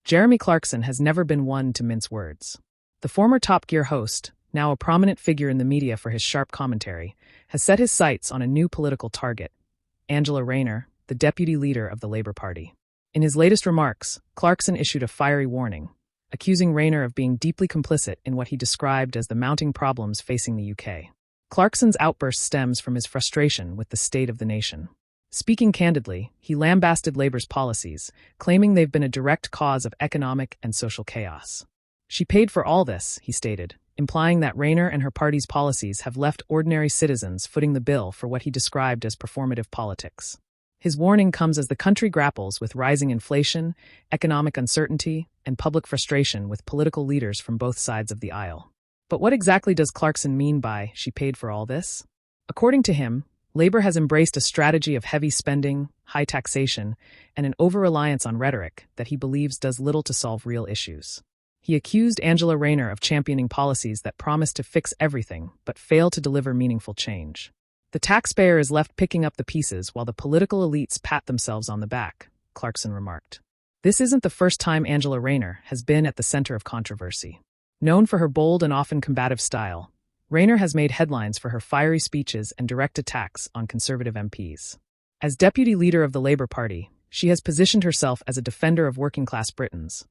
Jeremy Clarkson has never been one to mince words. The former Top Gear host, now a prominent figure in the media for his sharp commentary, has set his sights on a new political target, Angela Rayner, the deputy leader of the Labour Party. In his latest remarks, Clarkson issued a fiery warning, accusing Rayner of being deeply complicit in what he described as the mounting problems facing the UK. Clarkson's outburst stems from his frustration with the state of the nation. Speaking candidly, he lambasted Labour's policies, claiming they've been a direct cause of economic and social chaos. She paid for all this, he stated, implying that Rayner and her party's policies have left ordinary citizens footing the bill for what he described as performative politics. His warning comes as the country grapples with rising inflation, economic uncertainty, and public frustration with political leaders from both sides of the aisle. But what exactly does Clarkson mean by "she paid for all this"? According to him, Labour has embraced a strategy of heavy spending, high taxation, and an over-reliance on rhetoric that he believes does little to solve real issues. He accused Angela Rayner of championing policies that promise to fix everything but fail to deliver meaningful change. The taxpayer is left picking up the pieces while the political elites pat themselves on the back, Clarkson remarked. This isn't the first time Angela Rayner has been at the center of controversy. Known for her bold and often combative style, Rayner has made headlines for her fiery speeches and direct attacks on Conservative MPs. As deputy leader of the Labour Party, she has positioned herself as a defender of working-class Britons,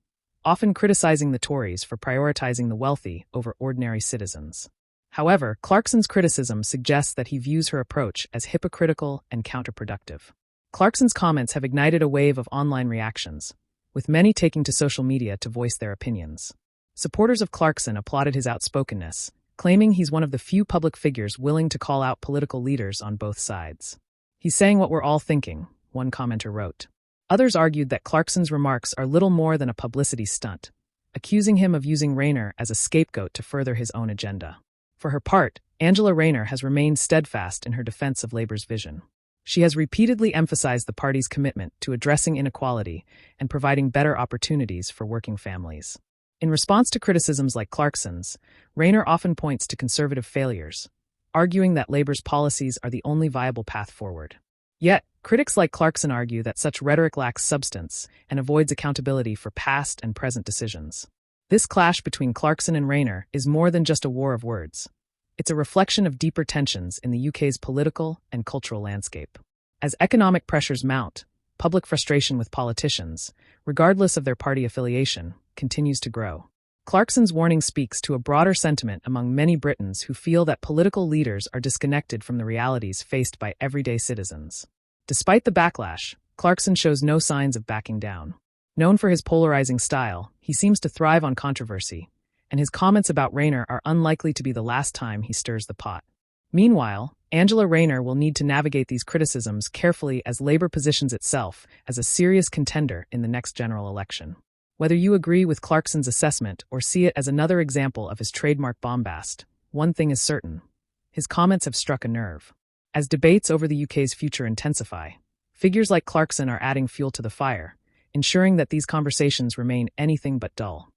often criticizing the Tories for prioritizing the wealthy over ordinary citizens. However, Clarkson's criticism suggests that he views her approach as hypocritical and counterproductive. Clarkson's comments have ignited a wave of online reactions, with many taking to social media to voice their opinions. Supporters of Clarkson applauded his outspokenness, claiming he's one of the few public figures willing to call out political leaders on both sides. "He's saying what we're all thinking," one commenter wrote. Others argued that Clarkson's remarks are little more than a publicity stunt, accusing him of using Rayner as a scapegoat to further his own agenda. For her part, Angela Rayner has remained steadfast in her defense of Labour's vision. She has repeatedly emphasized the party's commitment to addressing inequality and providing better opportunities for working families. In response to criticisms like Clarkson's, Rayner often points to Conservative failures, arguing that Labour's policies are the only viable path forward. Yet, critics like Clarkson argue that such rhetoric lacks substance and avoids accountability for past and present decisions. This clash between Clarkson and Rayner is more than just a war of words. It's a reflection of deeper tensions in the UK's political and cultural landscape. As economic pressures mount, public frustration with politicians, regardless of their party affiliation, continues to grow. Clarkson's warning speaks to a broader sentiment among many Britons who feel that political leaders are disconnected from the realities faced by everyday citizens. Despite the backlash, Clarkson shows no signs of backing down. Known for his polarizing style, he seems to thrive on controversy, and his comments about Rayner are unlikely to be the last time he stirs the pot. Meanwhile, Angela Rayner will need to navigate these criticisms carefully as Labour positions itself as a serious contender in the next general election. Whether you agree with Clarkson's assessment or see it as another example of his trademark bombast, one thing is certain: his comments have struck a nerve. As debates over the UK's future intensify, figures like Clarkson are adding fuel to the fire, ensuring that these conversations remain anything but dull.